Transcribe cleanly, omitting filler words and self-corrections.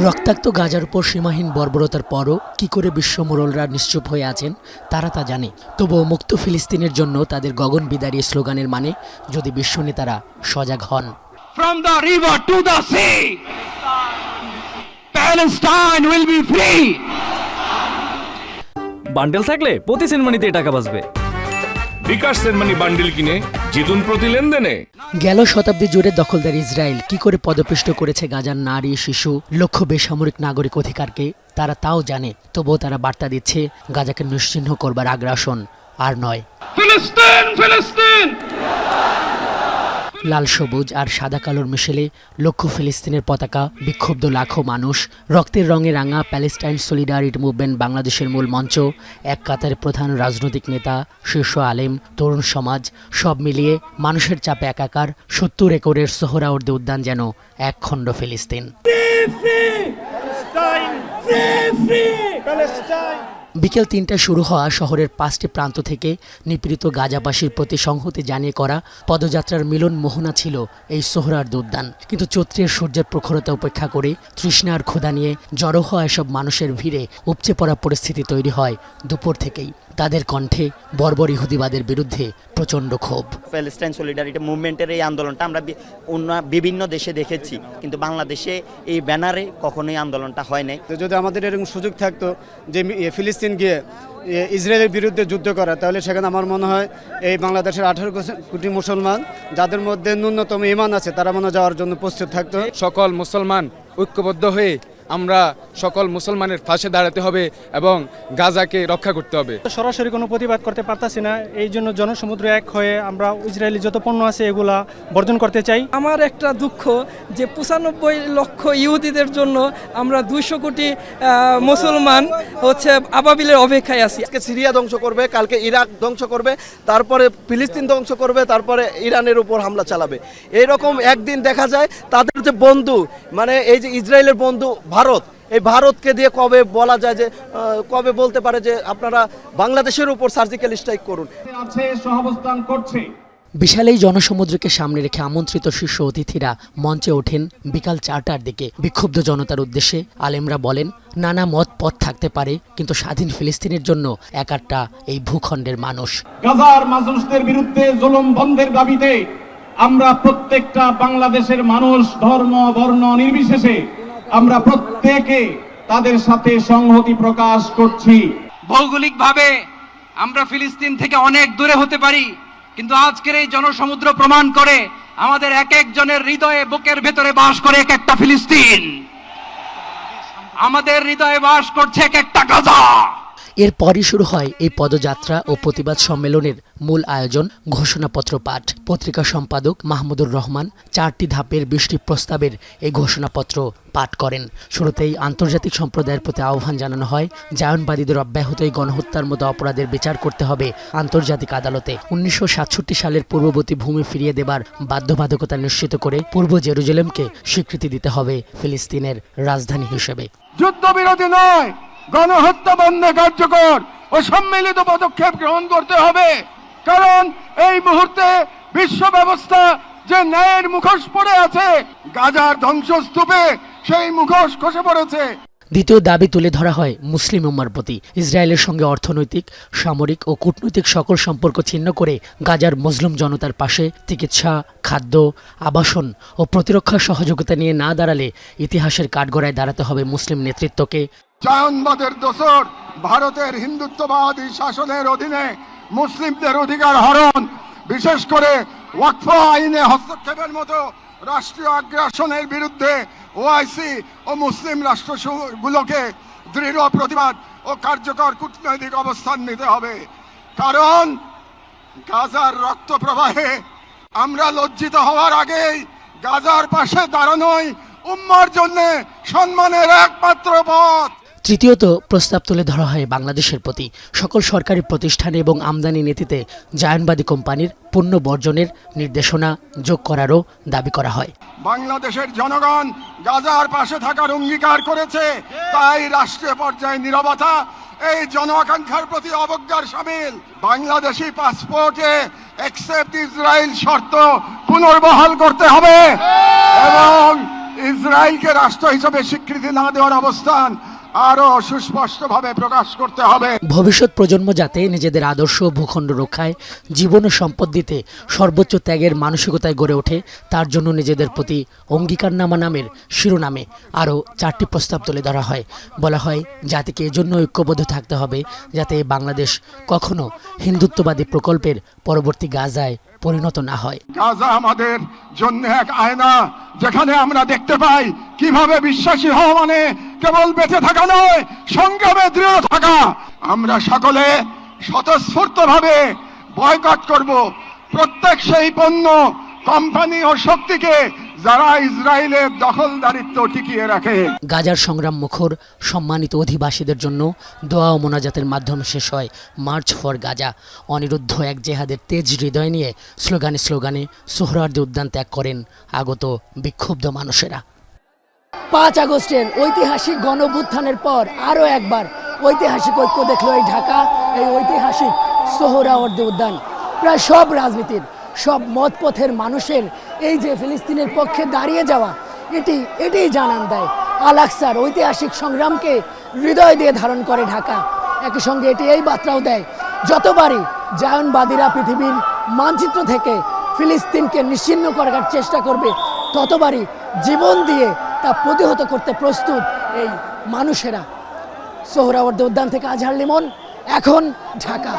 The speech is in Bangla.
রক্তাক্ত গাজার উপর সীমাহীন বর্বরতার পরও কি করে বিশ্ব মোড়লরা নিশ্চুপ হয়ে আছেন তারা তা জানে। তবুও মুক্ত ফিলিস্তিনের জন্য তাদের গগন বিদারী স্লোগানের মানে যদি বিশ্ব নেতারা সজাগ হন। From the river to the sea, Palestine will be free. Bundle থাকলে প্রতি সেনমানিতে টাকা বাঁচবে। বিকাশ সেনমানি বান্ডেল কিনে জিতুন প্রতি লেনদেনে। গেল শতাব্দী জুড়ে দখলদার ইসরায়েল কি করে পদপিষ্ট করেছে গাজার নারী, শিশু, লক্ষ বেসামরিক নাগরিক অধিকারকে তারা তাও জানে। তবুও তারা বার্তা দিচ্ছে গাজাকে নিশ্চিহ্ন করবার আগ্রাসন আর নয়। ফিলিস্তিন, ফিলিস্তিন। লাল সবুজ আর সাদা কালোর মিশেলে লক্ষ ফিলিস্তিনের পতাকা, বিক্ষুব্ধ লাখো মানুষ, রক্তের রঙে রাঙা প্যালেস্টাইন সলিডারিটি মুভমেন্ট বাংলাদেশের মূল মঞ্চ, এক কাতারে প্রধান রাজনৈতিক নেতা, শীর্ষ আলেম, তরুণ সমাজ, সব মিলিয়ে মানুষের চাপে একাকার ৭০ একরের সোহরাওয়ার্দী উদ্যান যেন এক খণ্ড ফিলিস্তিন। বিকেল ৩টায় শুরু হওয়া শহরের ৫টি প্রান্ত থেকে নিপীড়িত গাজাবাসীর প্রতি সংহতি জানিয়ে করা পদযাত্রার মিলন মোহনা ছিল এই সোহরাওয়ার্দী উদ্যান। কিন্তু চৈত্রের সূর্যের প্রখরতা উপেক্ষা করে তৃষ্ণা আর ক্ষুধা নিয়ে জড়ো হওয়া এসব মানুষের ভিড়ে উপচে পড়া পরিস্থিতি তৈরি হয় দুপুর থেকেই। তাদের কণ্ঠে বর্বর ইহুদিবাদের বিরুদ্ধে প্রচণ্ড ক্ষোভ। প্যালেস্টাইন সলিডারিটি মুভমেন্টের এই আন্দোলনটা আমরা বিভিন্ন দেশে দেখেছি, কিন্তু বাংলাদেশে এই ব্যানারে কখনোই আন্দোলনটা হয় নাই। যদি আমাদের এরকম সুযোগ থাকতো যে ফিলিস্তিন গিয়ে ইসরায়েলের বিরুদ্ধে যুদ্ধ করা, তাহলে সেখানে আমার মনে হয় এই বাংলাদেশের 18 কোটি মুসলমান যাদের মধ্যে ন্যূনতম ঈমান আছে তারা মনে যাওয়ার জন্য প্রস্তুত থাকতো। সকল মুসলমান ঐক্যবদ্ধ হয়ে আমরা সকল মুসলমানের পাশে দাঁড়াতে হবে এবং গাজাকে রক্ষা করতে হবে। সরাসরি কোনো প্রতিবাদ করতে পারতাছি না, এই জন্য জনসমুদ্র এক হয়ে আমরা ইসরায়েলি যত পণ্য আছে এগুলা বর্জন করতে চাই। আমার একটা দুঃখ যে ৯৫ লক্ষ ইহুদিদের জন্য আমরা ২০০ কোটি মুসলমান আবাবিলের অপেক্ষায় আছি। আজকে সিরিয়া ধ্বংস করবে, কালকে ইরাক ধ্বংস করবে, তারপরে ফিলিস্তিন ধ্বংস করবে, তারপরে ইরানের উপর হামলা চালাবে। এইরকম একদিন দেখা যায় তাদের যে বন্ধু, মানে এই যে ইসরায়েলের বন্ধু ভারত, এই ভারতকে দিয়ে কবে বলা যায় যে কবে বলতে পারে যে আপনারা বাংলাদেশের উপর সার্জিক্যাল স্ট্রাইক করুন। সহাবস্থান করছে। বিশাল এই জনসমুদ্রকে সামনে রেখে আমন্ত্রিত শীর্ষ অতিথিরা মঞ্চে ওঠেন বিকাল ৪টার দিকে। বিক্ষুব্ধ জনতার উদ্দেশ্যে আলেমরা বলেন, নানা মত পথ থাকতে পারে, কিন্তু স্বাধীন ফিলিস্তিনের জন্য একাট্টা এই ভূখণ্ডের মানুষ। গাজার মানুষদের বিরুদ্ধে জুলুম বন্ধের দাবিতে আমরা প্রত্যেকটা বাংলাদেশের মানুষ ধর্ম বর্ণ নির্বিশেষে আমরা প্রত্যেকে তাদের সাথে সংহতি প্রকাশ করছি। ভৌগোলিকভাবে আমরা ফিলিস্তিন থেকে অনেক দূরে হতে পারি, কিন্তু আজকের এই জনসমুদ্র প্রমাণ করে আমাদের এক একজনের হৃদয়ে, বুকের ভেতরে বাস করে এক একটা ফিলিস্তিন। আমাদের হৃদয়ে বাস করছে এক একটা গাজা। এরপরই শুরু হয় এই পদযাত্রা ও প্রতিবাদ সম্মেলনের মূল আয়োজন, ঘোষণাপত্র পাঠ। পত্রিকা সম্পাদক মাহমুদুর রহমান 4টি ধাপের 20টি প্রস্তাবের এই ঘোষণাপত্র পাঠ করেন। শুরুতেই আন্তর্জাতিক সম্প্রদায়ের প্রতি আহ্বান জানানো হয়, জায়নবাদীদের অব্যাহত এই গণহত্যার মতো অপরাধের বিচার করতে হবে আন্তর্জাতিক আদালতে। 1967 সালের পূর্ববর্তী ভূমি ফিরিয়ে দেবার বাধ্যবাধকতা নিশ্চিত করে পূর্ব জেরুজালেমকে স্বীকৃতি দিতে হবে ফিলিস্তিনের রাজধানী হিসেবে। যুদ্ধবিরতি নয়, গণহত্যা বন্ধে কার্যকর ও সম্মিলিত পদক্ষেপ গ্রহণ করতে হবে। কারণ এই মুহূর্তে বিশ্ব ব্যবস্থা যে ন্যায়ের মুখোশ পড়ে আছে, গাজার ধ্বংসস্তূপে সেই মুখোশ খসে পড়েছে। দ্বিতীয় দাবি তুলে ধরা হয় মুসলিম উম্মার প্রতি। ইসরায়েলের সঙ্গে অর্থনৈতিক, সামরিক ও কূটনৈতিক সকল সম্পর্ক ছিন্ন করে গাজার মজলুম জনতার পাশে চিকিৎসা, খাদ্য, আবাসন ও প্রতিরক্ষা সহযোগিতা নিয়ে না দাঁড়ালে ইতিহাসের কাঠগড়ায় দাঁড়াতে হবে মুসলিম নেতৃত্বকে। জায়নবাদের দোসর ভারতের হিন্দুত্ববাদী শাসনের অধীনে মুসলিমদের অধিকার হরণ, বিশেষ করে ওয়াকফ আইনে হস্তক্ষেপের মতো রাষ্ট্রীয় আগ্রাসনের বিরুদ্ধে ওআইসি ও মুসলিম রাষ্ট্রগুলোকে দৃঢ় প্রতিবাদ ও কার্যকর কূটনৈতিক অবস্থান নিতে হবে। কারণ গাজার রক্ত প্রবাহে আমরা লজ্জিত হওয়ার আগেই গাজার পাশে দাঁড়ানোই উম্মার জন্য সম্মানের একমাত্র পথ। তৃতীয়ত প্রস্তাব তুলে ধরা হয় বাংলাদেশের প্রতি। সকল সরকারি প্রতিষ্ঠানে এবং আমদানি নীতিতে জায়নবাদী কোম্পানির পণ্য বর্জনের নির্দেশনা যোগ করারও দাবি করা হয়। বাংলাদেশের জনগণ গাজার পাশে থাকার অঙ্গীকার করেছে, তাই রাষ্ট্রীয় পর্যায়ে নীরবতা এই জন আকাঙ্ক্ষার প্রতি অবজ্ঞার শামিল। বাংলাদেশি পাসপোর্টে অ্যাকসেপ্ট ইসরায়েল শর্ত পুনর্বহাল করতে হবে এবং ইসরায়েলকে রাষ্ট্র হিসেবে স্বীকৃতি না দেওয়ার অবস্থান আরো সুস্পষ্টভাবে প্রকাশ করতে হবে। ভবিষ্যৎ প্রজন্ম যাতে নিজেদের আদর্শ ভূখণ্ড রক্ষায় জীবন ও সম্পদ দিতে সর্বোচ্চ ত্যাগের মানসিকতায় গড়ে ওঠে, তার জন্য নিজেদের প্রতি অঙ্গীকারনামা নামের শিরোনামে আরও 4টি প্রস্তাব তুলে ধরা হয়। বলা হয় জাতিকে এজন্য ঐক্যবদ্ধ থাকতে হবে যাতে বাংলাদেশ কখনো হিন্দুত্ববাদী প্রকল্পের পরবর্তী গাজায় পরিণত না হয়। গাজা আমাদের জন্য এক আয়না, যেখানে আমরা দেখতে পাই কিভাবে বিশ্বাসী হওয়া মানে কেবল বেঁচে থাকা নয়, সংগ্রামে দৃঢ় থাকা। আমরা সকলে স্বতঃস্ফূর্তভাবে বয়কট করব প্রত্যেক সেই পণ্য, কোম্পানি ও শক্তিকে যারা ইসরায়েলের দখলদারিত্ব টিকিয়ে রাখে। গাজার সংগ্রাম মুখর সম্মানিত অধিবাসীদের জন্য দোয়া ও মোনাজাতের মাধ্যমে শেষ হয় মার্চ ফর গাজা। অনিরুদ্ধ এক জেহাদের তেজ হৃদয় নিয়ে স্লোগানে স্লোগানে সোহরাওয়ার্দী উদ্যান ত্যাগ করেন আগত বিক্ষুব্ধ মানুষেরা। 5 আগস্টের ঐতিহাসিক গণঅভ্যুত্থানের পর আরও একবার ঐতিহাসিক ঐক্য দেখল এই ঢাকা, এই ঐতিহাসিক সোহরাওয়ার্দী উদ্যান। প্রায় সব রাজনীতির, সব মতপথের মানুষের এই যে ফিলিস্তিনের পক্ষে দাঁড়িয়ে যাওয়া, এটি জানান দেয় আল আকসার ঐতিহাসিক সংগ্রামকে হৃদয় দিয়ে ধারণ করে ঢাকা। একই সঙ্গে এটি এই বার্তাও দেয় যতবারই জায়নবাদীরা পৃথিবীর মানচিত্র থেকে ফিলিস্তিনকে নিশ্চিহ্ন করার চেষ্টা করবে, ততবারই জীবন দিয়ে তা প্রতিহত করতে প্রস্তুত এই মানুষেরা। সোহরাওয়ার্দী উদ্যান থেকে আজহার লিমন, এখন ঢাকা।